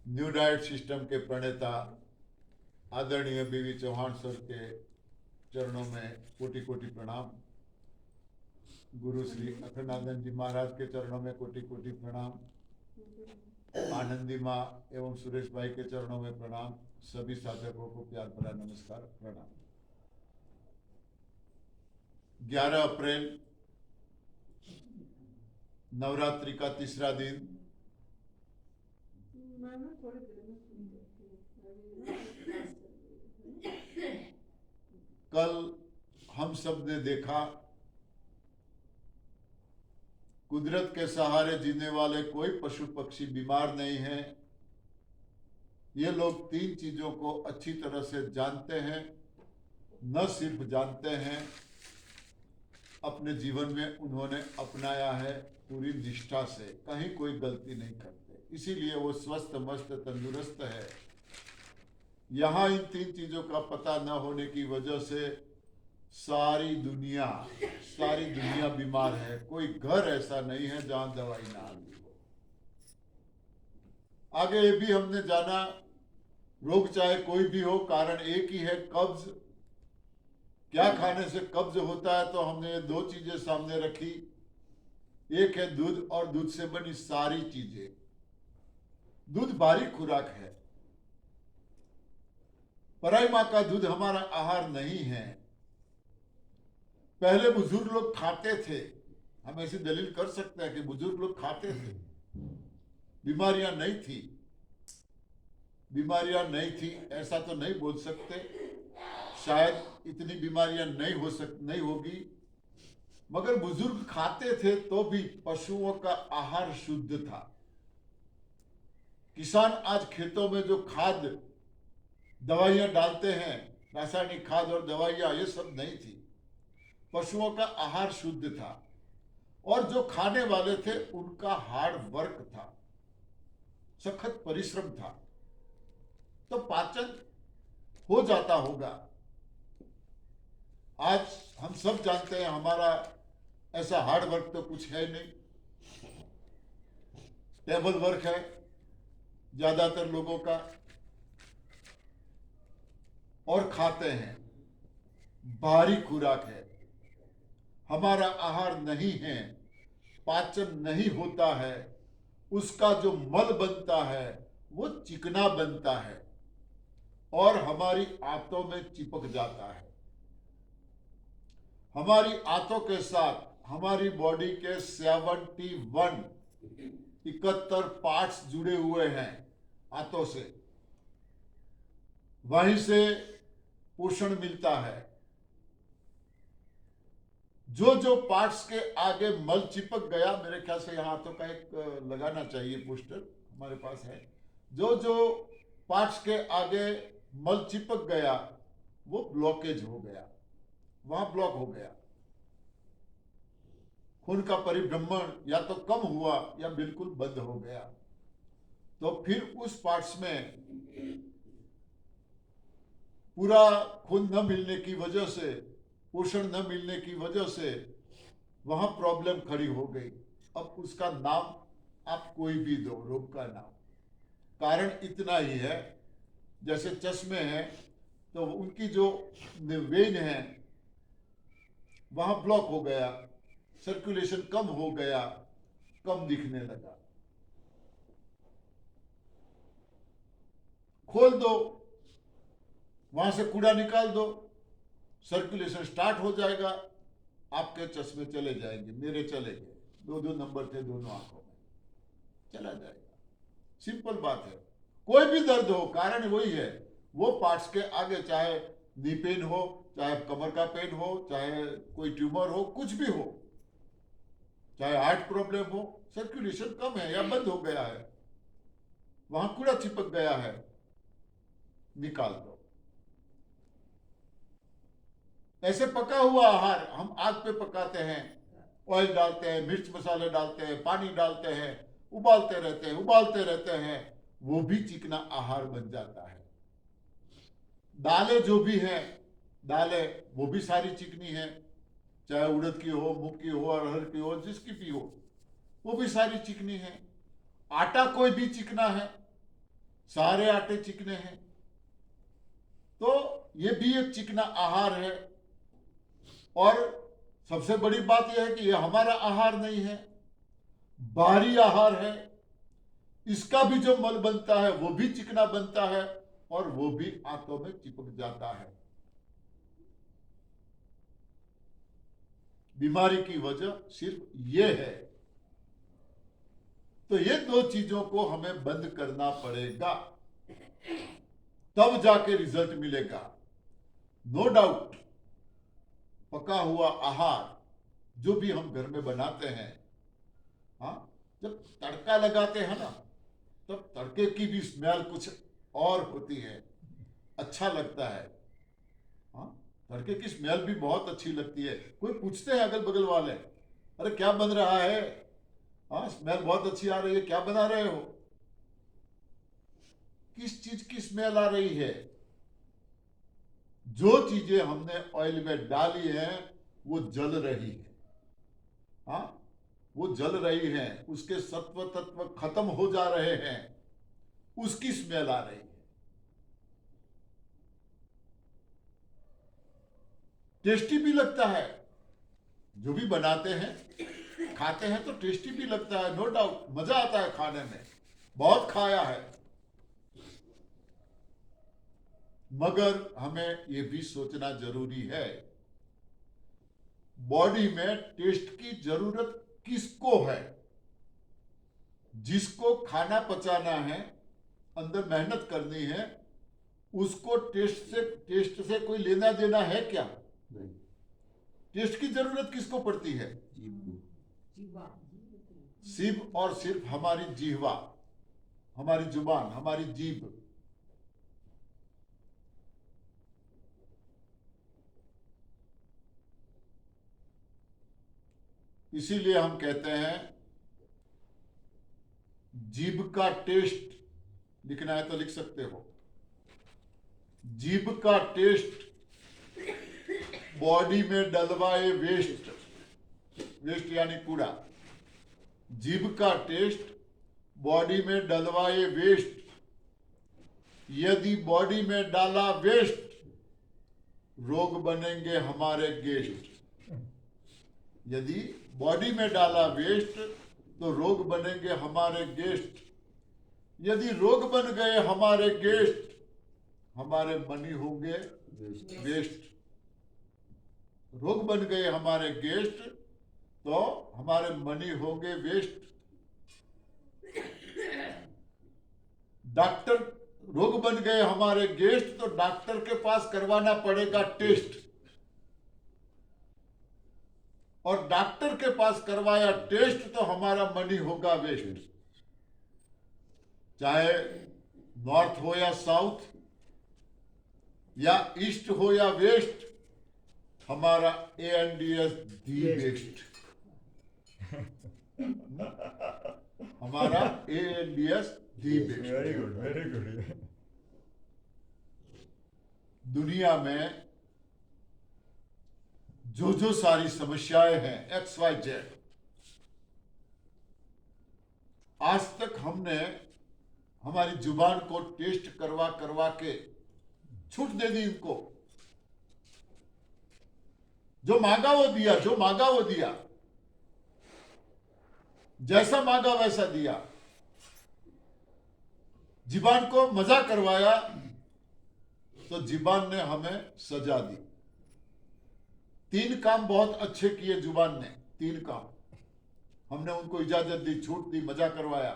New diet system के प्रणेता आदरणीय बीवी चौहान सर के चरणों में कोटि कोटि प्रणाम। गुरु श्री अखंडानंद जी महाराज के चरणों में कोटि कोटि प्रणाम। आनंदी माँ एवं सुरेश भाई के चरणों में प्रणाम। सभी साधकों को प्यार भरा नमस्कार प्रणाम। 11 अप्रैल नवरात्रि का तीसरा दिन। कल हम सब ने देखा कुदरत के सहारे जीने वाले कोई पशु पक्षी बीमार नहीं है। ये लोग 3 चीजों को अच्छी तरह से जानते हैं। न सिर्फ जानते हैं, अपने जीवन में उन्होंने अपनाया है पूरी निष्ठा से, कहीं कोई गलती नहीं करते, इसीलिए वो स्वस्थ मस्त तंदुरुस्त है। यहाँ इन 3 चीजों का पता न होने की वजह से सारी दुनिया बीमार है। कोई घर ऐसा नहीं है जहां दवाई ना आती हो। आगे ये भी हमने जाना, रोग चाहे कोई भी हो, कारण एक ही है, कब्ज। क्या खाने से कब्ज होता है, तो हमने ये 2 चीजें सामने रखी। एक है दूध और दूध से बनी सारी चीजें। दूध बारीक खुराक है। पराई माँ का दूध हमारा आहार नहीं है। पहले बुजुर्ग लोग खाते थे, हम ऐसी दलील कर सकते हैं कि बुजुर्ग लोग खाते थे, बीमारियां नहीं थी ऐसा तो नहीं बोल सकते। शायद इतनी बीमारियां नहीं होगी, मगर बुजुर्ग खाते थे तो भी पशुओं का आहार शुद्ध था। किसान आज खेतों में जो खाद दवाइयां डालते हैं, रासायनिक खाद और दवाइयां, ये सब नहीं थी। पशुओं का आहार शुद्ध था और जो खाने वाले थे उनका हार्ड वर्क था, सखत परिश्रम था, तो पाचन हो जाता होगा। आज हम सब जानते हैं हमारा ऐसा हार्ड वर्क तो कुछ है नहीं, टेबल वर्क है ज्यादातर लोगों का, और खाते हैं, भारी खुराक है। हमारा आहार नहीं है, पाचन नहीं होता है, उसका जो मल बनता है वो चिकना बनता है और हमारी आंतों में चिपक जाता है। हमारी आंतों के साथ हमारी बॉडी के 71 पार्ट्स जुड़े हुए हैं आंतों से, वहीं से पोषण मिलता है। जो पार्ट्स के आगे मल चिपक गया, मेरे ख्याल से यहाँ हाथों का एक लगाना चाहिए पोस्टर, हमारे पास है। जो पार्ट्स के आगे मल चिपक गया वो ब्लॉकेज हो गया, वहां ब्लॉक हो गया। खून का परिभ्रमण या तो कम हुआ या बिल्कुल बंद हो गया। तो फिर उस पार्ट्स में पूरा खून न मिलने की वजह से, पोषण न मिलने की वजह से वहां प्रॉब्लम खड़ी हो गई। अब उसका नाम आप कोई भी दो, रोग का नाम, कारण इतना ही है, जैसे चश्मे हैं तो उनकी जो वेन है वहां ब्लॉक हो गया, सर्कुलेशन कम हो गया, कम दिखने लगा। खोल दो, वहां से कूड़ा निकाल दो, सर्कुलेशन स्टार्ट हो जाएगा, आपके चश्मे चले जाएंगे, मेरे चले गए, 2 नंबर थे दोनों आंखों में, चला जाएगा। सिंपल बात है। कोई भी दर्द हो, कारण वही है, वो पार्ट्स के आगे, चाहे नी पेन हो, चाहे कमर का पेन हो, चाहे कोई ट्यूमर हो, कुछ भी हो, चाहे हार्ट प्रॉब्लम हो, सर्कुलेशन कम है या बंद हो गया है, वहां कूड़ा चिपक गया है, निकाल दो। ऐसे पका हुआ आहार हम आग पे पकाते हैं, ऑयल डालते हैं, मिर्च मसाले डालते हैं, पानी डालते हैं, उबालते रहते हैं, वो भी चिकना आहार बन जाता है। दालें जो भी हैं, दालें वो भी सारी चिकनी है, चाहे उड़द की हो, मूंग की हो, अरहर की हो, जिसकी भी हो, वो भी सारी चिकनी है। आटा कोई भी चिकना है, सारे आटे चिकने हैं। तो ये भी एक चिकना आहार है। और सबसे बड़ी बात यह है कि यह हमारा आहार नहीं है, बाहरी आहार है। इसका भी जो मल बनता है वो भी चिकना बनता है और वो भी आंतों में चिपक जाता है। बीमारी की वजह सिर्फ ये है। तो ये दो चीजों को हमें बंद करना पड़ेगा, तब जाके रिजल्ट मिलेगा। नो डाउट, पका हुआ आहार जो भी हम घर में बनाते हैं, हाँ, जब तड़का लगाते हैं ना, तब तड़के की भी स्मेल कुछ और होती है, अच्छा लगता है। हाँ, तड़के की स्मेल भी बहुत अच्छी लगती है। कोई पूछते हैं अगल बगल वाले, अरे क्या बन रहा है? हाँ, स्मेल बहुत अच्छी आ रही है, क्या बना रहे हो? किस चीज की स्मेल आ रही है? जो चीजें हमने ऑयल में डाली हैं वो जल रही है। हाँ, वो जल रही है, उसके सत्व तत्व खत्म हो जा रहे हैं, उसकी स्मेल आ रही है। टेस्टी भी लगता है, जो भी बनाते हैं खाते हैं तो टेस्टी भी लगता है, नो डाउट, मजा आता है खाने में, बहुत खाया है। मगर हमें यह भी सोचना जरूरी है, बॉडी में टेस्ट की जरूरत किसको है? जिसको खाना पचाना है, अंदर मेहनत करनी है, उसको टेस्ट से कोई लेना देना है क्या? नहीं। टेस्ट की जरूरत किसको पड़ती है? सिर्फ और सिर्फ हमारी जिह्वा, हमारी जुबान, हमारी जीभ। इसीलिए हम कहते हैं जीभ का टेस्ट, लिखना है तो लिख सकते हो। जीभ का टेस्ट बॉडी में डलवाए वेस्ट, वेस्ट यानी कूड़ा। जीभ का टेस्ट बॉडी में डलवाए वेस्ट। यदि बॉडी में डाला वेस्ट, रोग बनेंगे हमारे गेस्ट। यदि बॉडी में डाला वेस्ट तो रोग बनेंगे हमारे गेस्ट। यदि रोग बन गए हमारे गेस्ट, हमारे मनी होंगे वेस्ट। रोग बन गए हमारे गेस्ट तो हमारे मनी होंगे वेस्ट। डॉक्टर, रोग बन गए हमारे गेस्ट तो डॉक्टर के पास करवाना पड़ेगा टेस्ट, और डॉक्टर के पास करवाया टेस्ट तो हमारा मनी होगा वेस्ट। चाहे नॉर्थ हो या साउथ, या ईस्ट हो या वेस्ट, हमारा ANDS दी बेस्ट। हमारा ANDS the best. Very good, very good. दुनिया में जो जो सारी समस्याएं हैं XYZ, आज तक हमने हमारी जुबान को टेस्ट करवा करवा के छूट दे दी इनको। जो मांगा वो दिया, जो मांगा वो दिया, जैसा मांगा वैसा दिया। जुबान को मजा करवाया तो जुबान ने हमें सजा दी। 3 काम बहुत अच्छे किए जुबान ने, 3 काम हमने उनको इजाजत दी, छूट दी, मजा करवाया।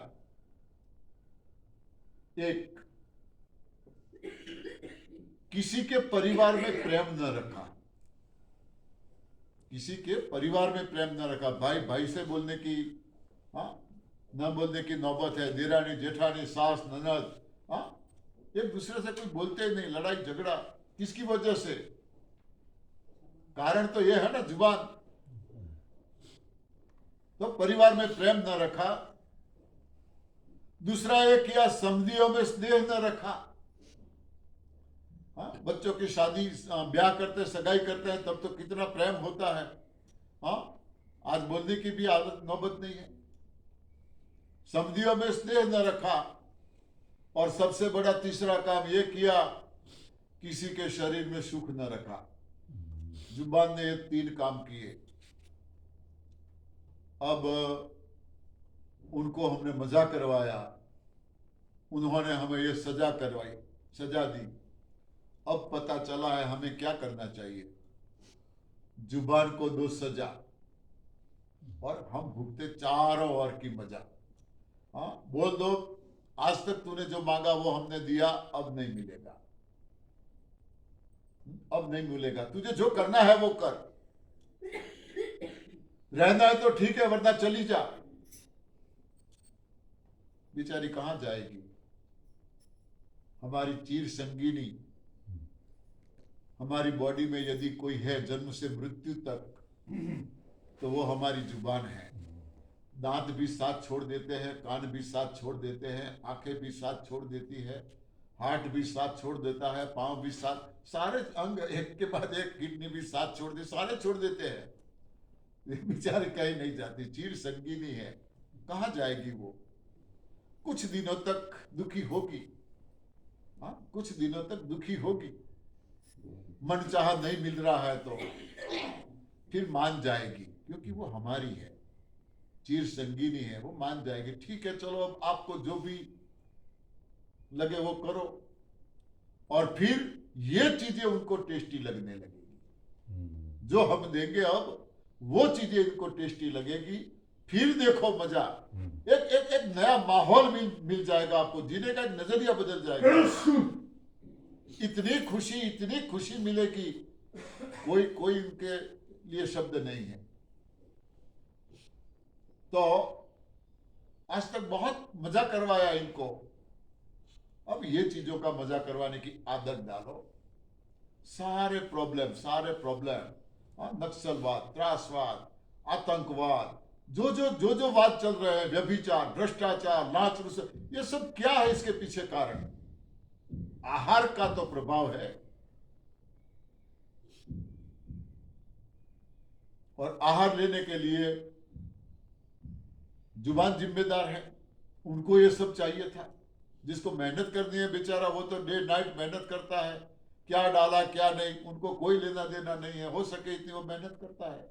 1, किसी के परिवार में प्रेम न रखा। किसी के परिवार में प्रेम न रखा। भाई भाई से बोलने की, हाँ, न बोलने की नौबत है। देरानी जेठानी, सास ननद, हाँ, एक दूसरे से कोई बोलते ही नहीं, लड़ाई झगड़ा। किसकी वजह से? कारण तो यह है ना, जुबान। तो परिवार में प्रेम न रखा। दूसरा ये किया, समधियों में स्नेह न रखा। हाँ, बच्चों की शादी ब्याह करते, सगाई करते हैं, तब तो कितना प्रेम होता है। हाँ, आज बोलने की भी आदत नौबत नहीं है। समधियों में स्नेह न रखा। और सबसे बड़ा तीसरा काम ये किया, किसी के शरीर में सुख न रखा। जुबान ने ये 3 काम किए। अब उनको हमने मजा करवाया, उन्होंने हमें ये सजा करवाई, सजा दी। अब पता चला है हमें क्या करना चाहिए। जुबान को दो सजा और हम भुगते चारों ओर की मजा। हाँ, बोल दो, आज तक तूने जो मांगा वो हमने दिया, अब नहीं मिलेगा, अब नहीं मिलेगा, तुझे जो करना है वो कर, रहना है तो ठीक है वरना चली जा। बेचारी कहां जाएगी? हमारी चीर संगीनी, हमारी बॉडी में यदि कोई है जन्म से मृत्यु तक, तो वो हमारी जुबान है। दांत भी साथ छोड़ देते हैं, कान भी साथ छोड़ देते हैं, आंखें भी साथ छोड़ देती है, हार्ट भी साथ छोड़ देता है, पांव भी साथ, सारे अंग एक के बाद एक, किडनी भी साथ छोड़ दे, सारे छोड़ देते हैं। बेचारे कहीं नहीं जाती, चीर संगीनी है, कहां जाएगी वो? कुछ दिनों तक दुखी होगी। हाँ, कुछ दिनों तक दुखी होगी, मन चाहा नहीं मिल रहा है तो फिर मान जाएगी, क्योंकि वो हमारी है, चीर संगीनी है, वो मान जाएगी। ठीक है, चलो अब आपको जो भी लगे वो करो। और फिर ये चीजें उनको टेस्टी लगने लगेगी, जो हम देंगे अब वो चीजें इनको टेस्टी लगेगी। फिर देखो मजा, एक एक एक नया माहौल मिल जाएगा आपको, जीने का एक नजरिया बदल जाएगा। इतनी खुशी मिलेगी, कोई इनके लिए शब्द नहीं है। तो आज तक बहुत मजा करवाया इनको, अब ये चीजों का मजा करवाने की आदत डालो। सारे प्रॉब्लम, नक्सलवाद, त्रासवाद, आतंकवाद, जो वाद चल रहे हैं, व्यभिचार, भ्रष्टाचार, लांच, ये सब क्या है इसके पीछे कारण? आहार का तो प्रभाव है। और आहार लेने के लिए जुबान जिम्मेदार है, उनको ये सब चाहिए था। जिसको मेहनत करनी है बेचारा, वो तो डे नाइट मेहनत करता है, क्या डाला क्या नहीं उनको कोई लेना देना नहीं है। हो सके इतनी वो मेहनत करता है,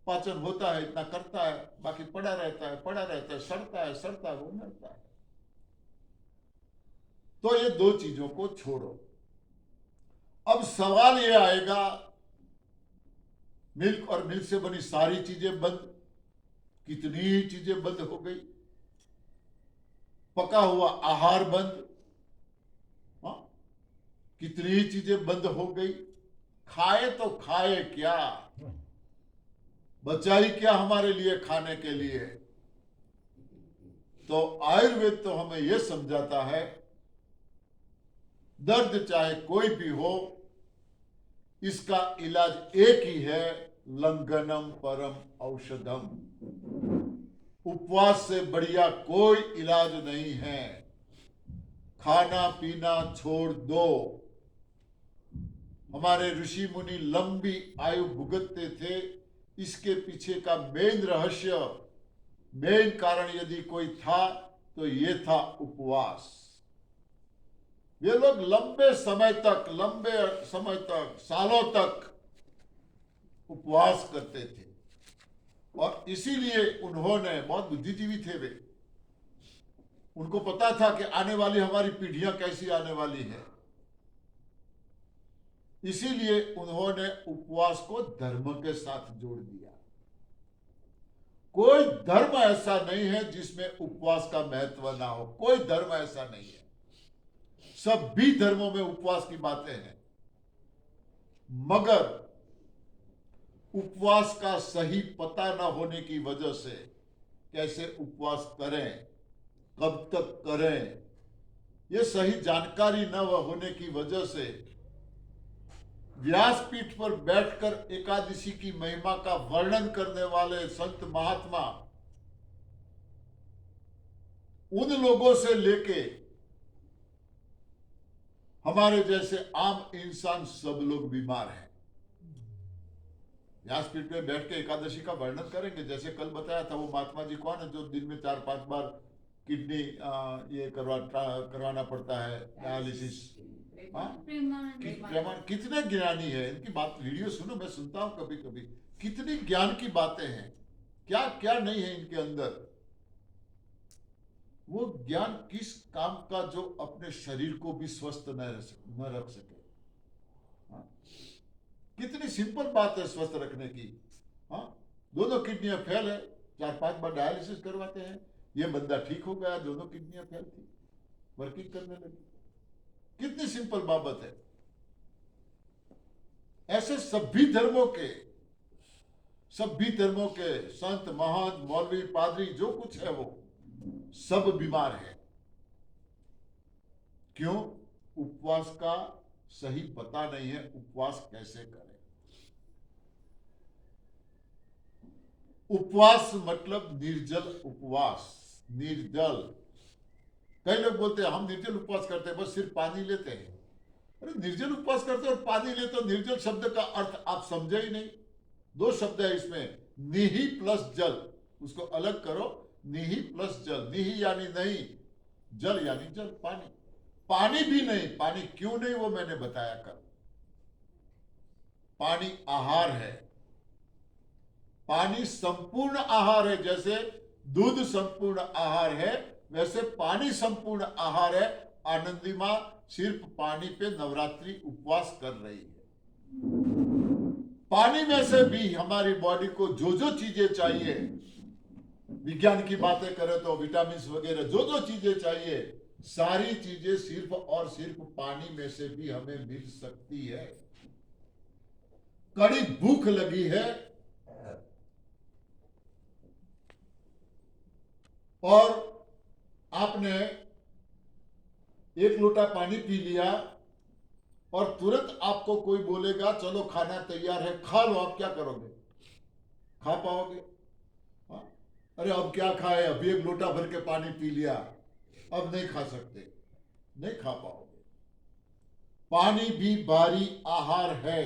पाचन होता है इतना करता है, बाकी पड़ा रहता है, सड़ता है, वो मरता है। तो ये 2 चीजों को छोड़ो। अब सवाल ये आएगा, मिल्क और मिल्क से बनी सारी चीजें बंद, कितनी चीजें बंद हो गई, पका हुआ आहार बंद, कितनी चीजें बंद हो गई। खाए तो खाए क्या, बचा ही क्या हमारे लिए खाने के लिए? तो आयुर्वेद तो हमें यह समझाता है, दर्द चाहे कोई भी हो, इसका इलाज एक ही है, लंघनम परम औषधम। उपवास से बढ़िया कोई इलाज नहीं है। खाना पीना छोड़ दो। हमारे ऋषि मुनि लंबी आयु भुगतते थे, इसके पीछे का मेन रहस्य, मेन कारण यदि कोई था तो ये था उपवास। ये लोग लंबे समय तक सालों तक उपवास करते थे, और इसीलिए उन्होंने, बहुत बुद्धिजीवी थे वे, उनको पता था कि आने वाली हमारी पीढ़ियां कैसी आने वाली है। इसीलिए उन्होंने उपवास को धर्म के साथ जोड़ दिया। कोई धर्म ऐसा नहीं है जिसमें उपवास का महत्व ना हो, कोई धर्म ऐसा नहीं है। सभी धर्मों में उपवास की बातें हैं, मगर उपवास का सही पता न होने की वजह से, कैसे उपवास करें, कब तक करें, ये सही जानकारी न होने की वजह से व्यासपीठ पर बैठकर एकादशी की महिमा का वर्णन करने वाले संत महात्मा, उन लोगों से लेके हमारे जैसे आम इंसान सब लोग बीमार हैं। व्यासपीठ पे बैठ के एकादशी का वर्णन करेंगे, जैसे कल बताया था वो महात्मा जी कौन है जो दिन में 4-5 बार किडनी ये करवाना पड़ता है, डायलिसिस। हाँ, कितने ज्ञानी है, इनकी बात वीडियो सुनो, मैं सुनता हूँ कभी कभी, कितनी ज्ञान की बातें हैं, क्या क्या नहीं है इनके अंदर। वो ज्ञान किस काम का जो अपने शरीर को भी स्वस्थ न रख सके। हाँ? कितनी सिंपल बात है स्वस्थ रखने की। हाँ, दोनों किडनियां फेल है, 4-5 बार डायलिसिस करवाते हैं, ये बंदा ठीक हो गया, दोनों किडनियां फेल थी, वर्किंग करने लगी। कितनी सिंपल बाबत है। ऐसे सभी धर्मों के संत, महंत, मौलवी, पादरी, जो कुछ है वो सब बीमार है। क्यों? उपवास का सही पता नहीं है, उपवास कैसे करें। उपवास मतलब निर्जल उपवास, निर्जल। कई लोग बोलते हैं हम निर्जल उपवास करते हैं, बस सिर्फ पानी लेते हैं। अरे निर्जल उपवास करते और पानी लेते हो, निर्जल शब्द का अर्थ आप समझे ही नहीं। 2 शब्द है इसमें, निहि प्लस जल, उसको अलग करो। निहि प्लस जल, निहि यानी नहीं, जल यानी जल, पानी। पानी भी नहीं, पानी क्यों नहीं वो मैंने बताया कल। पानी आहार है, पानी संपूर्ण आहार है। जैसे दूध संपूर्ण आहार है, वैसे पानी संपूर्ण आहार है। आनंदी मां सिर्फ पानी पे नवरात्रि उपवास कर रही है। पानी में से भी हमारी बॉडी को जो जो चीजें चाहिए, विज्ञान की बातें करें तो विटामिन वगैरह जो जो चीजें चाहिए, सारी चीजें सिर्फ और सिर्फ पानी में से भी हमें मिल सकती है। कड़ी भूख लगी है और आपने 1 लोटा पानी पी लिया और तुरंत आपको कोई बोलेगा चलो खाना तैयार है, खा लो, आप क्या करोगे? खा पाओगे? हाँ? अरे अब क्या खाए, अभी 1 लोटा भर के पानी पी लिया, अब नहीं खा सकते, नहीं खा पाओगे। पानी भी भारी आहार है,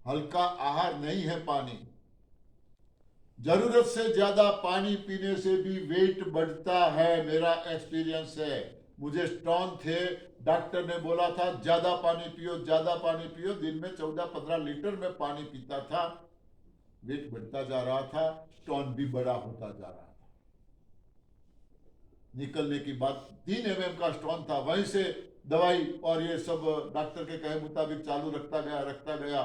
हल्का आहार नहीं है पानी। जरूरत से ज्यादा पानी पीने से भी वेट बढ़ता है, मेरा एक्सपीरियंस है। मुझे स्टोन थे, डॉक्टर ने बोला था ज्यादा पानी पियो, ज्यादा पानी पियो। दिन में 14-15 लीटर में पानी पीता था, वेट बढ़ता जा रहा था, स्टोन भी बड़ा होता जा रहा था। निकलने की बात 3 mm का स्टोन था, वहीं से दवाई और ये सब डॉक्टर के कहे मुताबिक चालू रखता गया।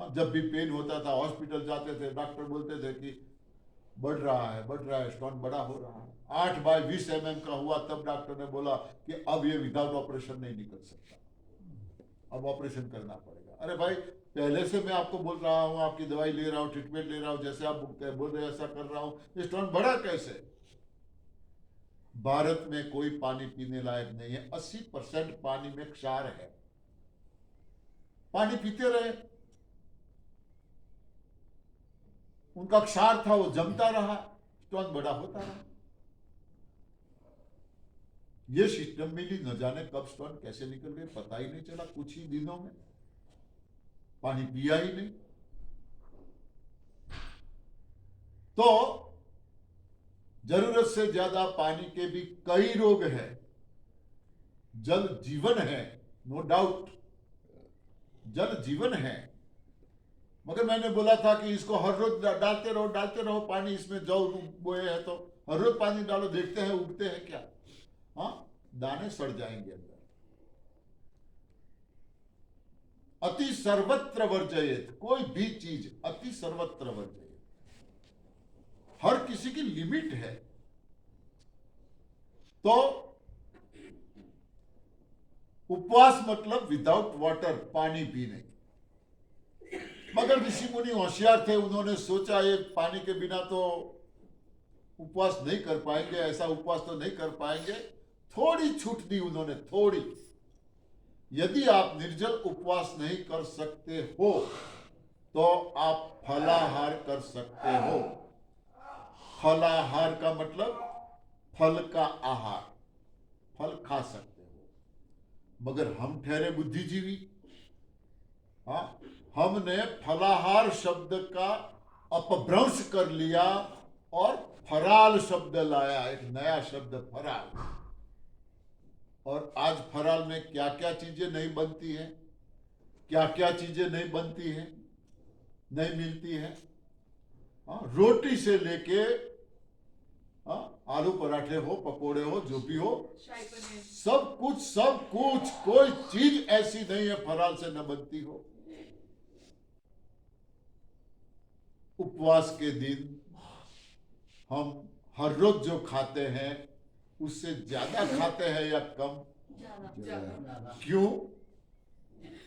जब भी पेन होता था हॉस्पिटल जाते थे, डॉक्टर बोलते थे कि बढ़ रहा है, स्टोन बड़ा हो रहा है। 8/20 mm का हुआ, तब डॉक्टर ने बोला कि अब ये विदाउट ऑपरेशन नहीं निकल सकता, अब ऑपरेशन करना पड़ेगा। अरे भाई, पहले से मैं आपको बोल रहा हूँ, आपकी दवाई ले रहा हूँ, ट्रीटमेंट ले रहा हूँ, जैसे आप बोल रहे हैं ऐसा कर रहा हूँ, स्टोन बढ़ा कैसे? भारत में कोई पानी पीने लायक नहीं है। 80% पानी में क्षार है। पानी पीते रहे, उनका क्षार था, वो जमता रहा, स्टोन बड़ा होता रहा। ये सिस्टम मिली, न जाने कब स्टोन कैसे निकल गए, पता ही नहीं चला। कुछ ही दिनों में पानी पिया ही नहीं। तो जरूरत से ज्यादा पानी के भी कई रोग हैं। जल जीवन है, नो डाउट, जल जीवन है, मगर मैंने बोला था कि इसको हर रोज डालते रहो पानी। इसमें जौ बोए हैं तो हर रोज पानी डालो, देखते हैं उगते हैं क्या? हाँ, दाने सड़ जाएंगे अंदर। अति सर्वत्र वर्जयेत, कोई भी चीज अति सर्वत्र वर्जयेत। हर किसी की लिमिट है। तो उपवास मतलब विदाउट वाटर, पानी पीने। मगर ऋषि मुनि होशियार थे, उन्होंने सोचा ये पानी के बिना तो उपवास नहीं कर पाएंगे, ऐसा उपवास तो नहीं कर पाएंगे। थोड़ी छूट दी उन्होंने, थोड़ी। यदि आप निर्जल उपवास नहीं कर सकते हो तो आप फलाहार कर सकते हो। फलाहार का मतलब फल का आहार, फल खा सकते हो। मगर हम ठहरे बुद्धिजीवी, हाँ, हमने फलाहार शब्द का अपभ्रंश कर लिया और फराल शब्द लाया, एक नया शब्द फराल। और आज फराल में क्या क्या चीजें नहीं बनती हैं, क्या क्या चीजें नहीं बनती हैं, नहीं मिलती हैं। रोटी से लेके आलू पराठे हो, पकोड़े हो, जो भी हो, सब कुछ, कोई चीज ऐसी नहीं है फराल से न बनती हो। उपवास के दिन हम हर रोज जो खाते हैं उससे ज्यादा खाते हैं या कम? क्यों?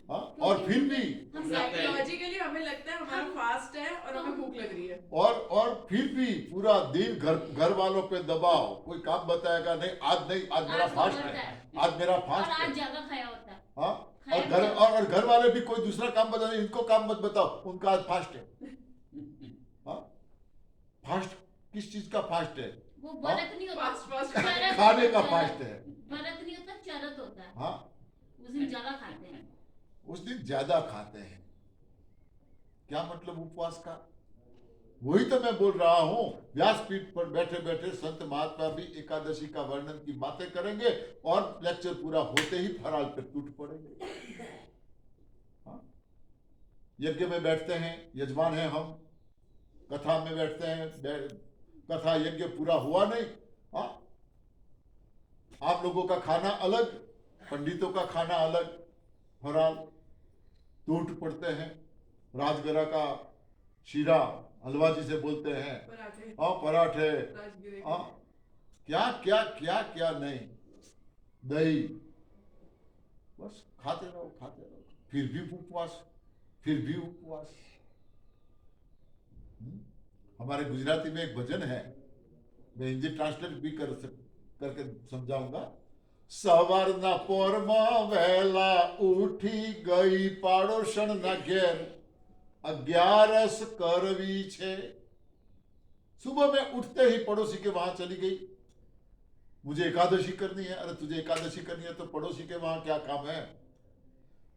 और फिर भी साइकोलॉजिकली हमें लगता है हमारा फास्ट है और हमें भूख लग रही है, और फिर भी पूरा दिन घर वालों पे दबाव। कोई काम बताएगा नहीं, आज नहीं, आज मेरा फास्ट है, आज मेरा फास्ट है, आज ज्यादा खाया होता है। हाँ, और घर वाले भी कोई दूसरा काम बताते, इनको काम मत बताओ, उनका आज फास्ट है। हाँ, फास्ट किस चीज का फास्ट है? वो व्रत नहीं होता, फास्ट खाने का फास्ट है। व्रत नहीं होता, चरत होता है। हाँ, उस दिन ज्यादा खाते हैं। उस दिन ज्यादा खाते हैं। क्या मतलब उपवास का? वही तो मैं बोल रहा हूं। व्यासपीठ पर बैठे बैठे संत महात्मा भी एकादशी का वर्णन की बातें करेंगे और लेक्चर पूरा होते ही फराल पर टूट पड़ेंगे। यज्ञ में बैठते हैं, यजमान हैं हम, कथा में बैठते हैं, कथा यज्ञ पूरा हुआ नहीं, आप लोगों का खाना अलग, पंडितों का खाना अलग, फराल टूट पड़ते हैं। राजगरा का शीरा, हलवा जिसे बोलते हैं, पराठे, क्या क्या क्या क्या नहीं, दही, बस खाते रहो, फिर भी उपवास, फिर भी उपवास। हमारे गुजराती में एक भजन है, मैं हिंदी ट्रांसलेट भी करके समझाऊंगा। सवाરના પોરમાં વહેલા ઉઠી ગઈ પાડોશણના ઘેર, 11 કરવી છે। सुबह में उठते ही पड़ोसी के वहां चली गई, मुझे एकादशी करनी है। अरे तुझे एकादशी करनी है तो पड़ोसी के वहां क्या काम है?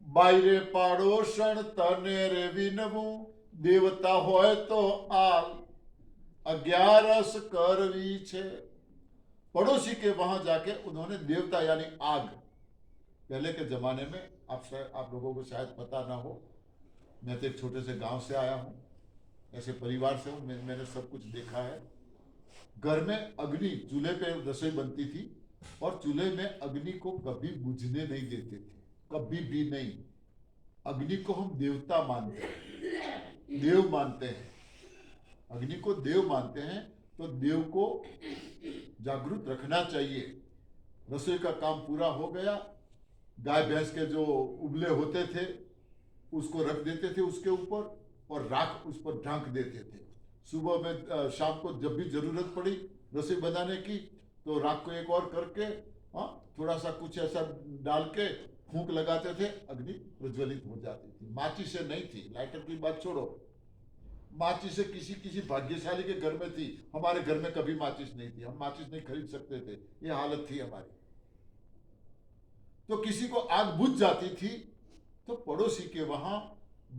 बायरे पाड़ोशण तने रे विनवू, देवता होय तो आल, 11 करवी छे। पड़ोसी के वहां जाके उन्होंने देवता यानी आग, पहले के जमाने में, आप लोगों को शायद पता ना हो, मैं तो एक छोटे से गांव से आया हूं, ऐसे परिवार से हूं, मैंने सब कुछ देखा है। घर में अग्नि, चूल्हे पे रसोई बनती थी और चूल्हे में अग्नि को कभी बुझने नहीं देते थे, कभी भी नहीं। अग्नि को हम देवता मानते हैं, देव मानते हैं, अग्नि को देव मानते हैं, तो देव को जागरूक रखना चाहिए। रसोई का काम पूरा हो गया, गाय भैंस के जो उबले होते थे उसको रख देते थे उसके ऊपर और राख उस पर ढांक देते थे। सुबह में शाम को जब भी जरूरत पड़ी रसोई बनाने की तो राख को एक और करके थोड़ा सा कुछ ऐसा डाल के फूंक लगाते थे, अग्नि प्रज्वलित हो जाती थी। माचिस से नहीं थी, लाइटर की बात छोड़ो, माचिस से किसी भाग्यशाली के घर में थी। हमारे घर में कभी माचिस नहीं थी, हम माचिस नहीं खरीद सकते थे, ये हालत थी हमारी। तो किसी को आग बुझ जाती थी तो पड़ोसी के वहां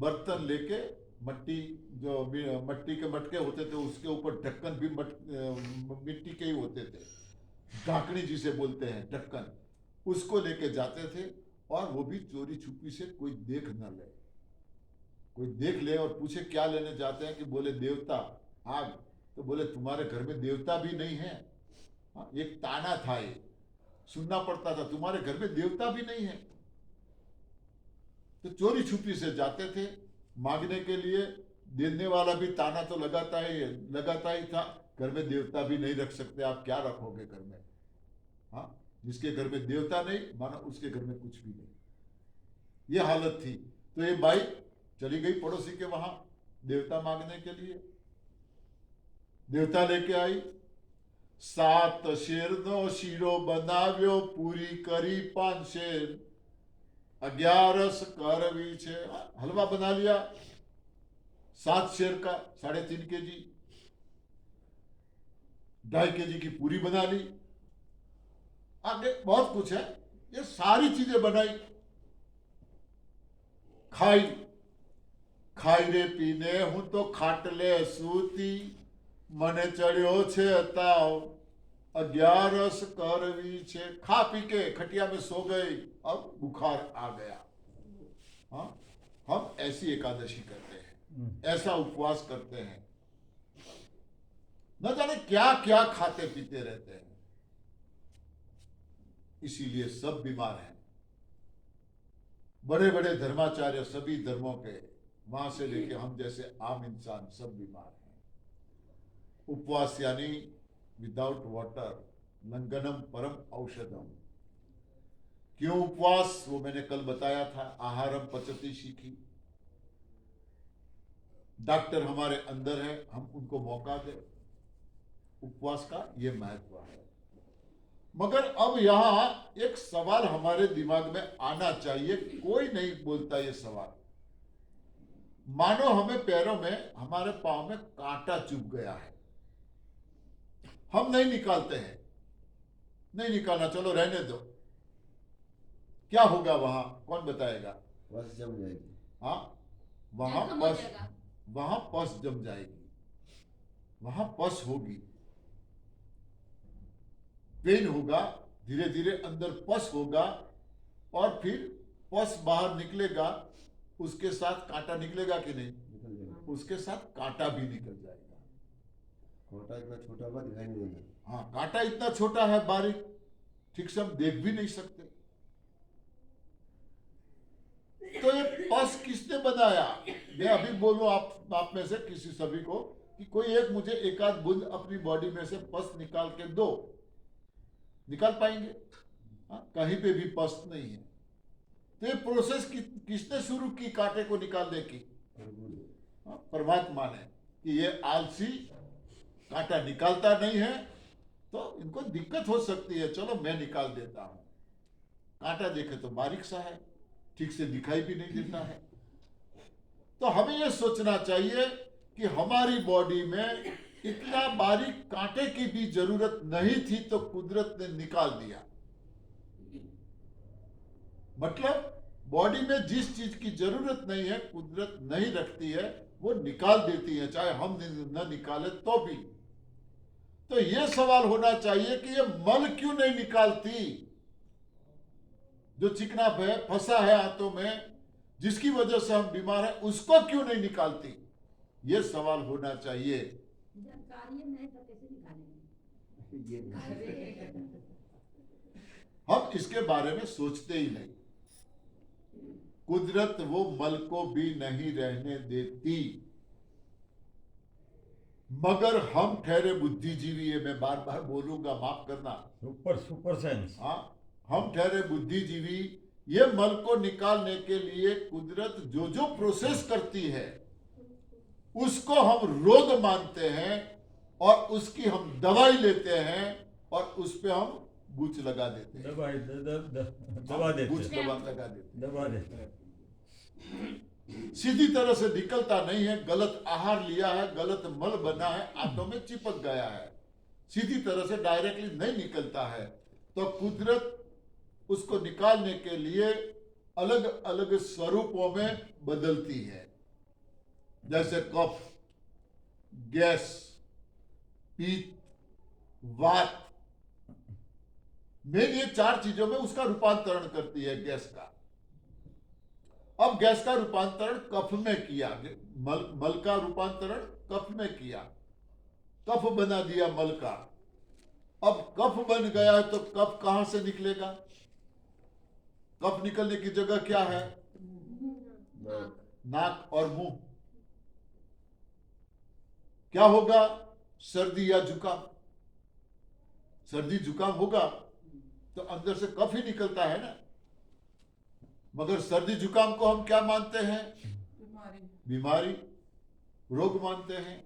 बर्तन लेके, मट्टी के मटके होते थे, उसके ऊपर ढक्कन भी मिट्टी के ही होते थे, ढाकनी जिसे बोलते हैं, ढक्कन, उसको लेके जाते थे। और वो भी चोरी छुपी से, कोई देख न ले, कोई देख ले और पूछे क्या लेने जाते हैं, कि बोले देवता, आग। तो बोले तुम्हारे घर में देवता भी नहीं है? एक ताना था, ये सुनना पड़ता था, तुम्हारे घर में देवता भी नहीं है। तो चोरी छुपी से जाते थे मांगने के लिए, देने वाला भी ताना तो लगाता ही था, घर में देवता भी नहीं रख सकते, आप क्या रखोगे घर में? हाँ, जिसके घर में देवता नहीं, मानो उसके घर में कुछ भी नहीं, ये हालत थी। तो ये बाई चली गई पड़ोसी के वहां देवता मांगने के लिए, देवता लेके आई। 7 શેરનો શીરો બનાવ્યો, પૂરી કરી 5 શેર, 11 करवी छे। हलवा बना लिया 7 शेर का, 3.5 kg, 2.5 kg की पूरी बना ली, आगे बहुत कुछ है। ये सारी चीजें बनाई, खाई रे पीने हूं तो खाटले सूती, મને ચડ્યો છે તાવ 11 करवी छे खा पी के खटिया में सो गई अब बुखार आ गया। हाँ, हम ऐसी एकादशी करते हैं, ऐसा उपवास करते हैं, न जाने क्या क्या खाते पीते रहते हैं, इसीलिए सब बीमार हैं। बड़े बड़े धर्माचार्य सभी धर्मों के, वहां से लेके हम जैसे आम इंसान सब बीमार हैं। उपवास यानी विदाउट वाटर लंघनम परम औषधम। क्यों उपवास, वो मैंने कल बताया था। आहारम पचती सीखी। डॉक्टर हमारे अंदर है, हम उनको मौका दें। उपवास का ये महत्व है। मगर अब यहां एक सवाल हमारे दिमाग में आना चाहिए, कोई नहीं बोलता ये सवाल। मानो हमें पैरों में, हमारे पांव में कांटा चुभ गया है, हम नहीं निकालते हैं। नहीं निकालना, चलो रहने दो। क्या होगा वहां, कौन बताएगा? बस जम जाएगी। हाँ, वहां जख्म हो पस, जाएगा। वहां पस जम जाएगी, वहां पस होगी, पेन होगा, धीरे धीरे अंदर पस होगा, और फिर पस बाहर निकलेगा, उसके साथ कांटा निकलेगा कि नहीं? निकल जाएगा। उसके साथ कांटा भी निकल जाएगा। कांटा इतना छोटा हुआ दिखाई नहीं देगा। हाँ, कांटा इतना छोटा है, बारीक, ठीक से हम देख भी नहीं सकते। तो ये पस किसने बनाया? मैं अभी बोलूं आप में से किसी सभी को कि कोई एक मुझे एक आध बूंद अपनी बॉडी में से पस निकाल के दो। निकाल पाएंगे? हाँ, कहीं पे भी पस नहीं है। तो ये प्रोसेस किसने शुरू की कांटे को निकालने की? हाँ, परमात्मा ने। कि ये आलसी कांटा निकालता नहीं है, तो इनको दिक्कत हो सकती है, चलो मैं निकाल देता हूं। कांटा देखे तो बारीक सा है, ठीक से दिखाई भी नहीं देता है। तो हमें यह सोचना चाहिए कि हमारी बॉडी में इतना बारीक कांटे की भी जरूरत नहीं थी, तो कुदरत ने निकाल दिया। मतलब बॉडी में जिस चीज की जरूरत नहीं है, कुदरत नहीं रखती है, वो निकाल देती है, चाहे हम न निकाले तो भी। तो यह सवाल होना चाहिए कि ये मल क्यों नहीं निकालती, जो चिकना फंसा है हाथों में, जिसकी वजह से हम बीमार हैं, उसको क्यों नहीं निकालती? ये सवाल होना चाहिए। जब कार्य नहीं तो कैसे निकालेंगे? हम इसके बारे में सोचते ही नहीं। कुदरत वो मल को भी नहीं रहने देती, मगर हम ठहरे बुद्धिजीवी, ये मैं बार बार बोलूंगा, माफ करना। Super science. हाँ, हम ठहरे बुद्धिजीवी, ये मल को निकालने के लिए कुदरत जो जो प्रोसेस करती है, उसको हम रोग मानते हैं, और उसकी हम दवाई लेते हैं, और उस पे हम बूच लगा देते हैं। दवा बूच देते लगा देते हैं। दबा देते। सीधी तरह से निकलता नहीं है, गलत आहार लिया है, गलत मल बना है, आंतों में चिपक गया है, सीधी तरह से डायरेक्टली नहीं निकलता है। तो कुदरत उसको निकालने के लिए अलग अलग स्वरूपों में बदलती है, जैसे कफ, गैस, पित्त, वात। मेन ये 4 चीजों में उसका रूपांतरण करती है गैस का। अब गैस का रूपांतरण कफ में किया, मल का रूपांतरण कफ में किया, कफ बना दिया मल का। अब कफ बन गया है, तो कफ कहां से निकलेगा? कफ निकलने की जगह क्या है? नाक और मुंह। क्या होगा? सर्दी या जुकाम। सर्दी जुकाम होगा तो अंदर से कफ ही निकलता है ना। मगर सर्दी जुकाम को हम क्या मानते हैं? बीमारी, रोग मानते हैं।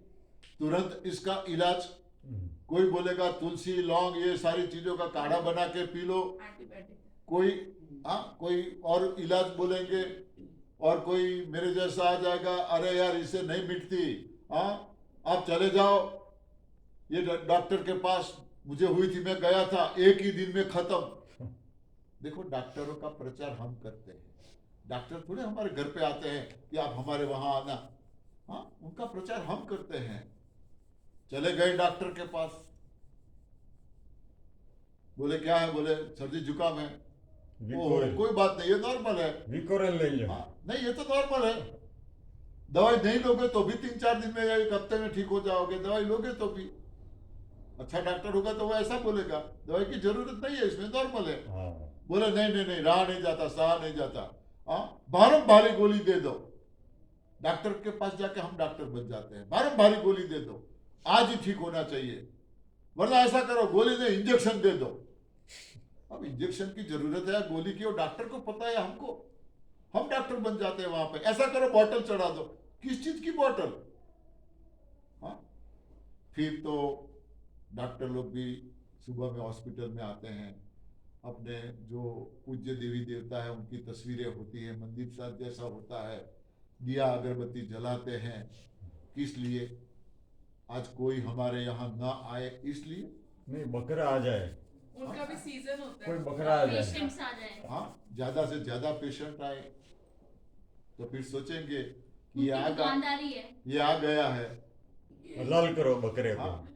तुरंत इसका इलाज, कोई बोलेगा तुलसी, लौंग, ये सारी चीजों का काढ़ा बना के पी लो। कोई और इलाज बोलेंगे, और कोई मेरे जैसा आ जाएगा, अरे यार इससे नहीं मिटती, आप चले जाओ ये डॉक्टर के पास, मुझे हुई थी, मैं गया था, 1 ही दिन में खत्म। देखो, डॉक्टरों का प्रचार हम करते हैं, डॉक्टर थोड़े हमारे घर पे आते हैं कि आप हमारे वहां आना। हाँ, उनका प्रचार हम करते हैं। चले गए डॉक्टर के पास, बोले क्या है, बोले सर्दी जुकाम है। विकोरेल कोई बात नहीं, ये नॉर्मल है। विकोरेल ले लो। हाँ, नहीं ये तो नॉर्मल है, दवाई नहीं लोगे तो भी 3-4 दिन में या 1 हफ्ते में ठीक हो जाओगे, दवाई लोगे तो भी। अच्छा डॉक्टर होगा तो वो ऐसा बोलेगा, दवाई की जरूरत नहीं है इसमें, नॉर्मल है। हाँ बोले नहीं नहीं नहीं, रहा नहीं जाता, सहा नहीं जाता, हाँ बारम्बारी गोली दे दो। डॉक्टर के पास जाके हम डॉक्टर बन जाते हैं, बारम्बारी गोली दे दो, आज ही ठीक होना चाहिए, वरना ऐसा करो गोली नहीं इंजेक्शन दे दो। अब इंजेक्शन की जरूरत है गोली की, और डॉक्टर को पता है हमको, हम डॉक्टर बन जाते हैं वहां पे। ऐसा करो बॉटल चढ़ा दो, किस चीज की बॉटल? हाँ, फिर तो डॉक्टर लोग भी सुबह में हॉस्पिटल में आते हैं, अपने जो पूज्य देवी देवता है उनकी तस्वीरें होती है, मंदिर साथ जैसा होता है, दिया अगरबत्ती जलाते हैं। किस लिए? आज कोई हमारे यहाँ ना आए इसलिए। नहीं, बकरा आ जाए, उनका भी सीजन होता कोई है। बकरा आ जाए। पेशेंट्स आ जाए, हाँ, ज्यादा से ज्यादा पेशेंट आए तो फिर सोचेंगे कि उनकी दुकानदारी है। ये आ गया है। हलाल करो बकरे को। हाँ,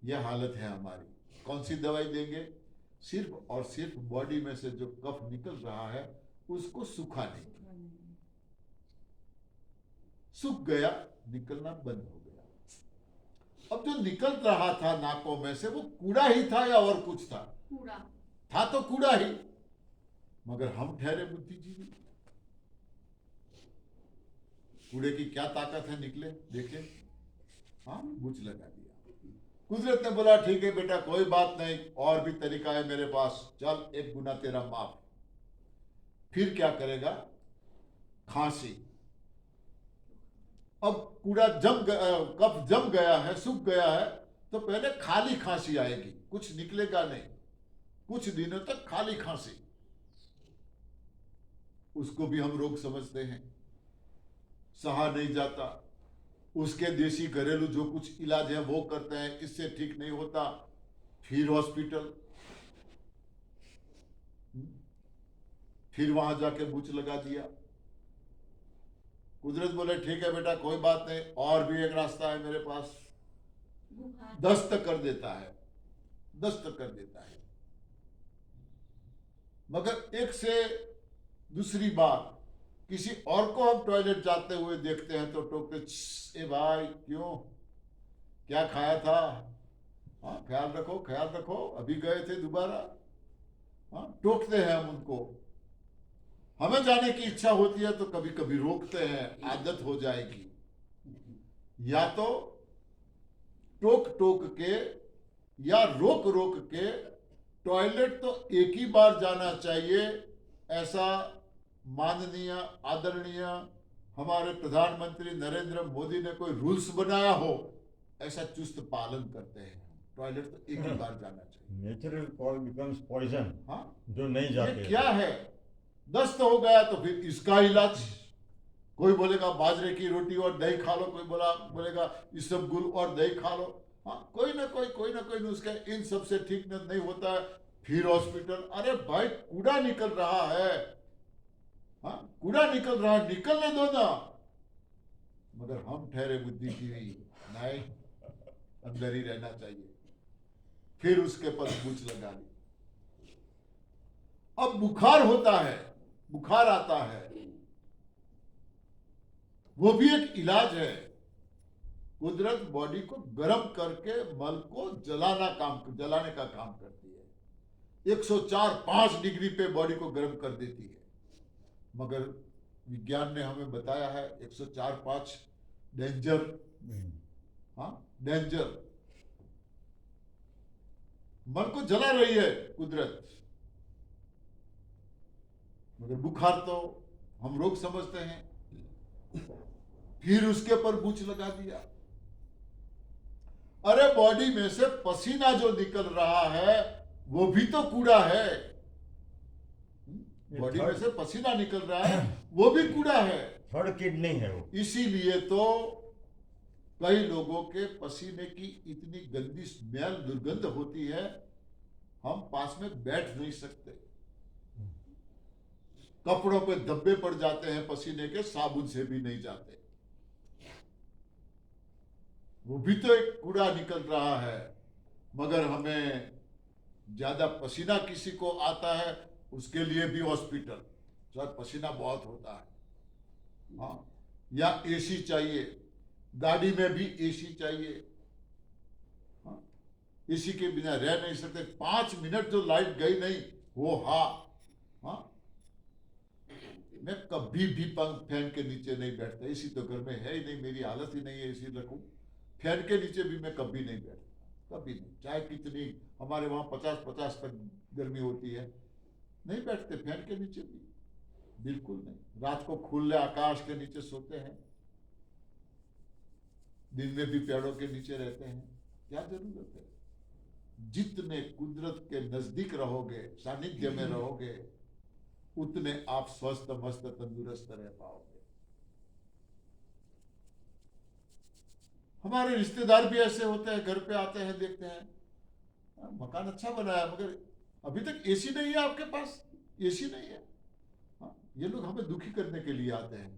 यह हालत है हमारी। कौन सी दवाई देंगे? सिर्फ और सिर्फ बॉडी में से जो कफ निकल रहा है उसको सुखाने की। सूख गया, निकलना बंद हो गया। अब जो निकल रहा था नाकों में से वो कूड़ा ही था या और कुछ था? कूड़ा था तो कूड़ा ही, मगर हम ठहरे बुद्धिजीवी। कूड़े की क्या ताकत है, निकले देखे, हाँ बुझ लगा दिया। कुदरत ने बोला ठीक है बेटा कोई बात नहीं, और भी तरीका है मेरे पास, चल 1 गुना तेरा माफ। फिर क्या करेगा? खांसी। अब कूड़ा कफ जम गया है, सूख गया है, तो पहले खाली खांसी आएगी, कुछ निकलेगा नहीं, कुछ दिनों तक खाली खांसी। उसको भी हम रोग समझते हैं, सहा नहीं जाता, उसके देसी घरेलू जो कुछ इलाज है वो करते हैं, इससे ठीक नहीं होता, फिर हॉस्पिटल, फिर वहां जाके बूच लगा दिया। कुदरत बोले ठीक है बेटा कोई बात नहीं, और भी एक रास्ता है मेरे पास, बुखार दस्त कर देता है, दस्त कर देता है। मगर एक से दूसरी बार किसी और को हम टॉयलेट जाते हुए देखते हैं तो टोकते, ए भाई क्यों, क्या खाया था, हाँ ख्याल रखो ख्याल रखो, अभी गए थे दोबारा, हाँ टोकते हैं हम उनको। हमें जाने की इच्छा होती है तो कभी कभी रोकते हैं, आदत हो जाएगी। या तो टोक टोक के या रोक रोक के, टॉयलेट तो एक ही बार जाना चाहिए, ऐसा माननीय आदरणीय हमारे प्रधानमंत्री नरेंद्र मोदी ने कोई रूल्स बनाया हो, ऐसा चुस्त पालन करते हैं। टॉयलेट तो एक ही बार जाना चाहिए। नेचुरल कॉल बिकम्स पॉइजन, हाँ, जो नहीं जाते। ये क्या है? दस्त हो गया तो फिर इसका इलाज, कोई बोलेगा बाजरे की रोटी और दही खा लो, कोई बोलेगा इसबगुल और दही खा लो, हाँ कोई ना कोई नुस्खे, इन सबसे ठीक नहीं होता है, फिर हॉस्पिटल। अरे भाई कूड़ा निकल रहा है, हाँ कूड़ा निकल रहा है, निकलने दो ना। मगर हम ठहरे बुद्धिजीवी, नहीं अंदर ही रहना चाहिए। फिर उसके पर बूच लगा ली। अब बुखार होता है, बुखार आता है, वो भी एक इलाज है। कुदरत बॉडी को गर्म करके मल को जलाने का काम करती है। 104-5 डिग्री पे बॉडी को गर्म कर देती है। मगर विज्ञान ने हमें बताया है 104-5 डेंजर, हाँ डेंजर, मन को जला रही है कुदरत। मगर बुखार तो हम रोग समझते हैं, फिर उसके पर बूच लगा दिया। अरे बॉडी में से पसीना जो निकल रहा है वो भी तो कूड़ा है, बॉडी में से पसीना निकल रहा है वो भी कूड़ा है, थर्ड किडनी है वो। इसीलिए तो कई लोगों के पसीने की इतनी गंदी स्मेल, दुर्गंध होती है, हम पास में बैठ नहीं सकते, कपड़ों पे धब्बे पड़ जाते हैं पसीने के, साबुन से भी नहीं जाते। वो भी तो एक कूड़ा निकल रहा है। मगर हमें ज्यादा पसीना किसी को आता है, उसके लिए भी हॉस्पिटल, शायद पसीना बहुत होता है, हाँ, या एसी चाहिए, गाड़ी में भी एसी चाहिए, हाँ, एसी के बिना रह नहीं सकते। 5 मिनट जो लाइट गई नहीं, वो हाँ, मैं कभी भी फैन के नीचे नहीं बैठता। एसी तो घर में है ही नहीं, मेरी हालत ही नहीं है एसी रखूं। फैन के नीचे भी मैं कभी नहीं बैठता, कभी नहीं, चाहे कितनी हमारे वहां 50-50 तक गर्मी होती है, नहीं बैठते फैन के नीचे भी, बिल्कुल नहीं। रात को खुले आकाश के नीचे सोते हैं, दिन में भी पेड़ों के नीचे रहते हैं, क्या जरूरत है। जितने कुदरत के नजदीक रहोगे, सानिध्य में रहोगे, उतने आप स्वस्थ मस्त तंदुरुस्त रह पाओगे। हमारे रिश्तेदार भी ऐसे होते हैं, घर पे आते हैं, देखते हैं मकान अच्छा बनाया, मगर अभी तक एसी नहीं है आपके पास, एसी नहीं है। हाँ, ये लोग हमें दुखी करने के लिए आते हैं,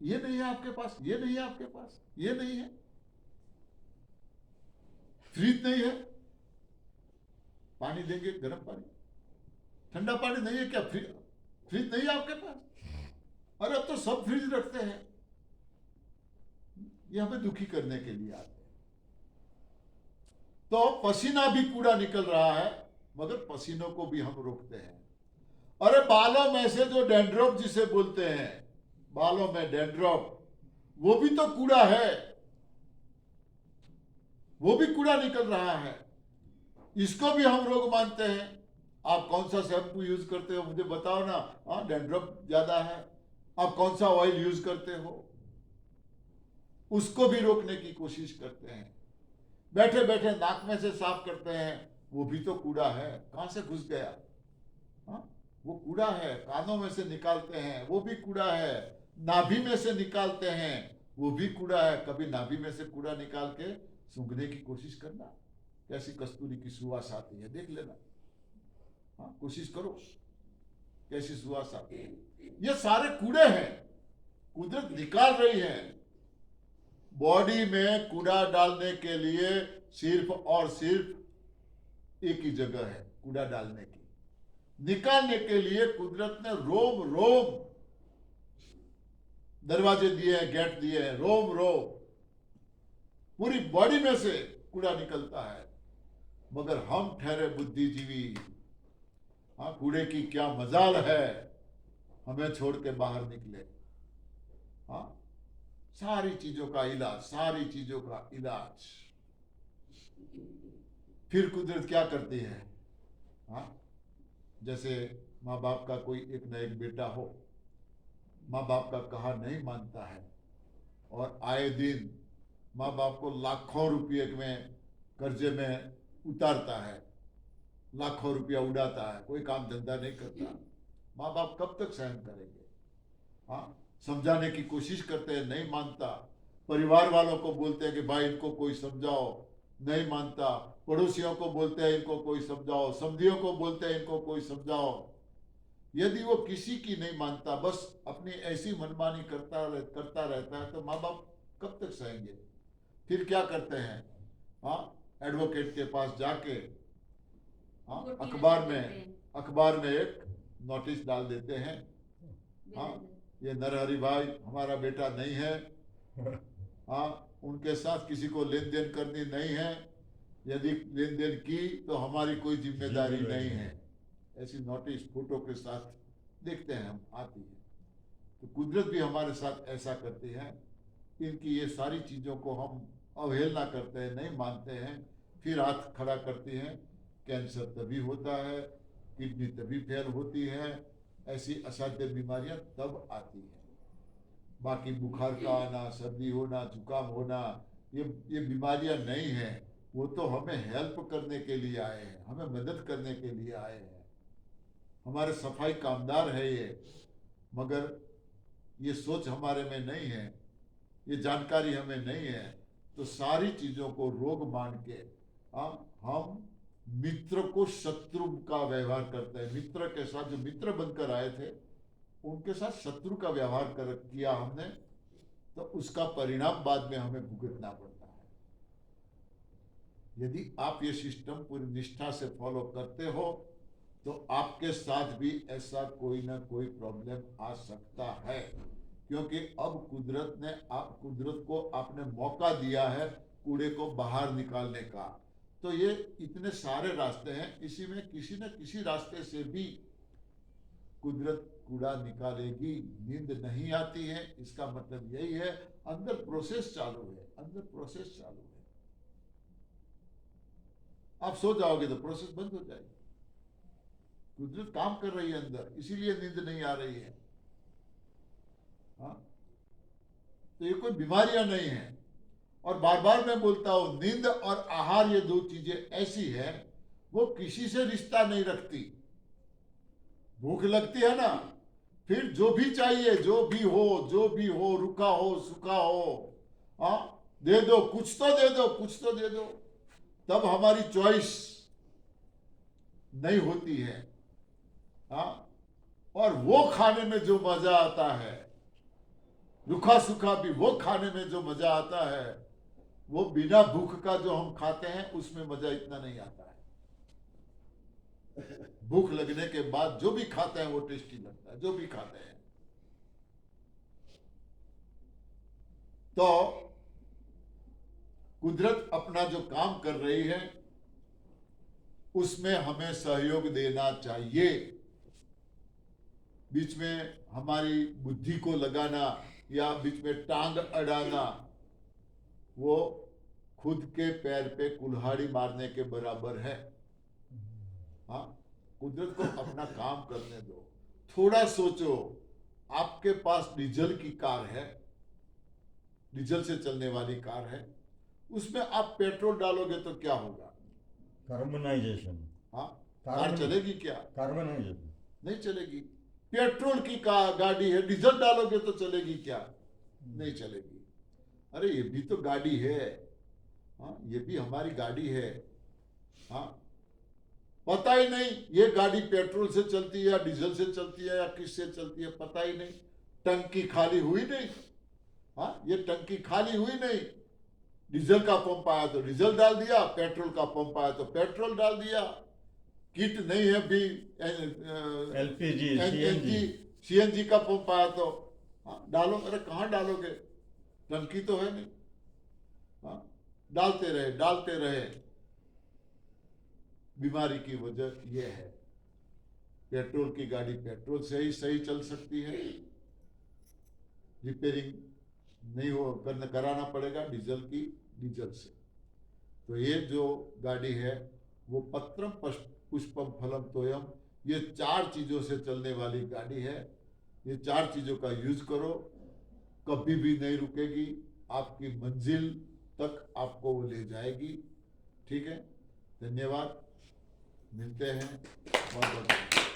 ये नहीं है आपके पास, ये नहीं है आपके पास, ये नहीं है, फ्रिज नहीं है, पानी देंगे गर्म पानी, ठंडा पानी नहीं है क्या, फ्रिज नहीं है आपके पास, अरे अब तो सब फ्रिज रखते हैं। ये हमें दुखी करने के लिए आते हैं। तो पसीना भी कूड़ा निकल रहा है, मगर पसीनों को भी हम रोकते हैं। अरे बालों में से जो डैंड्रफ जिसे बोलते हैं, बालों में डैंड्रफ, वो भी तो कूड़ा है, वो भी कूड़ा निकल रहा है, इसको भी हम रोग मानते हैं। आप कौन सा शैम्पू यूज करते हो मुझे बताओ ना, हाँ डैंड्रफ ज्यादा है, आप कौन सा ऑयल यूज करते हो, उसको भी रोकने की कोशिश करते हैं। बैठे बैठे नाक में से साफ करते हैं, वो भी तो कूड़ा है, कहां से घुस गया, हाँ वो कूड़ा है। कानों में से निकालते हैं, वो भी कूड़ा है। नाभि में से निकालते हैं, वो भी कूड़ा है। कभी नाभि में से कूड़ा निकाल के सूंघने की कोशिश करना, कैसी कस्तूरी की सुवास आती है, देख लेना, हाँ कोशिश करो, कैसी सुवास आती है। ये सारे कूड़े हैं, कुदरत निकाल रही है। बॉडी में कूड़ा डालने के लिए सिर्फ और सिर्फ एक ही जगह है कूड़ा डालने की, निकालने के लिए कुदरत ने रोम रोम दरवाजे दिए हैं, गेट दिए हैं, रोम रोम पूरी बॉडी में से कूड़ा निकलता है। मगर हम ठहरे बुद्धिजीवी, हाँ कूड़े की क्या मजाल है, हमें छोड़ के बाहर निकले। हाँ सारी चीजों का इलाज, सारी चीजों का इलाज। फिर कुदरत क्या करती है, हाँ जैसे माँ बाप का कोई एक न एक बेटा हो, माँ बाप का कहा नहीं मानता है, और आए दिन माँ बाप को लाखों रुपये में कर्जे में उतारता है, लाखों रुपया उड़ाता है, कोई काम धंधा नहीं करता। माँ बाप कब तक सहन करेंगे। हाँ समझाने की कोशिश करते हैं, नहीं मानता। परिवार वालों को बोलते हैं कि भाई इनको कोई समझाओ, नहीं मानता। पड़ोसियों को बोलते हैं इनको कोई समझाओ, समधियों को बोलते हैं इनको कोई समझाओ। यदि वो किसी की नहीं मानता, बस अपनी ऐसी मनमानी करता रहता है, तो माँ बाप कब तक सहेंगे। फिर क्या करते हैं, हाँ एडवोकेट के पास जाके, हाँ अखबार में एक नोटिस डाल देते हैं, हाँ ये नरहरि भाई हमारा बेटा नहीं है, हाँ उनके साथ किसी को लेन देन करनी नहीं है, यदि लेन देन की तो हमारी कोई जिम्मेदारी नहीं है। ऐसी नोटिस फोटो के साथ देखते हैं हम, आती है। तो कुदरत भी हमारे साथ ऐसा करती है। इनकी ये सारी चीज़ों को हम अवहेलना करते हैं, नहीं मानते हैं, फिर हाथ खड़ा करती हैं। कैंसर तभी होता है, किडनी तभी फेल होती है, ऐसी असाध्य बीमारियां तब आती हैं। बाकी बुखार का आना, सर्दी होना, जुकाम होना, ये बीमारियां नहीं हैं। वो तो हमें हेल्प करने के लिए आए हैं, हमें मदद करने के लिए आए हैं, हमारे सफाई कामदार है ये। मगर ये सोच हमारे में नहीं है, ये जानकारी हमें नहीं है, तो सारी चीज़ों को रोग मान के हम मित्र को शत्रु का व्यवहार करते हैं। मित्र के साथ जो मित्र बनकर आए थे, उनके साथ शत्रु का व्यवहार किया हमने, तो उसका परिणाम बाद में हमें भुगतना पड़ता है। यदि आप ये सिस्टम पूरी निष्ठा से फॉलो करते हो तो आपके साथ भी ऐसा कोई ना कोई प्रॉब्लम आ सकता है, क्योंकि अब कुदरत को आपने मौका दिया है कूड़े को बाहर निकालने का। तो ये इतने सारे रास्ते हैं, इसी में किसी न किसी रास्ते से भी कुदरत कूड़ा निकालेगी। नींद नहीं आती है, इसका मतलब यही है अंदर प्रोसेस चालू है, अंदर प्रोसेस चालू है। आप सो जाओगे तो प्रोसेस बंद हो जाएगी। कुदरत काम कर रही है अंदर, इसीलिए नींद नहीं आ रही है। हाँ, तो ये कोई बीमारियां नहीं है। और बार बार मैं बोलता हूं, नींद और आहार ये दो चीजें ऐसी है, वो किसी से रिश्ता नहीं रखती। भूख लगती है ना, फिर जो भी चाहिए, जो भी हो, रुका हो सूखा हो, हाँ दे दो, कुछ तो दे दो, कुछ तो दे दो। तब हमारी चॉइस नहीं होती है। हाँ, और वो खाने में जो मजा आता है, रुखा सूखा भी वो खाने में जो मजा आता है, वो बिना भूख का जो हम खाते हैं उसमें मजा इतना नहीं आता है। भूख लगने के बाद जो भी खाते हैं वो टेस्टी लगता है, जो भी खाते हैं। तो कुदरत अपना जो काम कर रही है उसमें हमें सहयोग देना चाहिए। बीच में हमारी बुद्धि को लगाना या बीच में टांग अड़ाना, वो खुद के पैर पे कुल्हाड़ी मारने के बराबर है। हाँ, कुदरत को अपना काम करने दो। थोड़ा सोचो, आपके पास डीजल की कार है, डीजल से चलने वाली कार है, उसमें आप पेट्रोल डालोगे तो क्या होगा? कार्बनाइजेशन। हाँ, कार चलेगी क्या? कार्बनाइजेशन नहीं चलेगी। पेट्रोल की गाड़ी है, डीजल डालोगे तो चलेगी क्या? नहीं चलेगी। अरे ये भी तो गाड़ी है। हाँ, ये भी हमारी गाड़ी है। हाँ, पता ही नहीं ये गाड़ी पेट्रोल से चलती है या डीजल से चलती है या किससे चलती है, पता ही नहीं। टंकी खाली हुई नहीं। हाँ, ये टंकी खाली हुई नहीं। डीजल का पंप आया तो डीजल डाल दिया, पेट्रोल का पंप आया तो पेट्रोल डाल दिया। किट नहीं है भी, एलपीजी सीएनजी का पंप आया तो हाँ डालो। अरे कहाँ डालोगे, टंकी तो है नहीं। हाँ, डालते रहे। बीमारी की वजह यह है, पेट्रोल की गाड़ी पेट्रोल से ही सही चल सकती है, रिपेयरिंग नहीं हो कराना पड़ेगा डीजल की, डीजल से। तो ये जो गाड़ी है वो पत्रम पुष्पम फलम तोयम, ये 4 चीजों से चलने वाली गाड़ी है। ये 4 चीजों का यूज करो, कभी भी नहीं रुकेगी, आपकी मंजिल तक आपको वो ले जाएगी। ठीक है, धन्यवाद, मिलते हैं। बहुत बहुत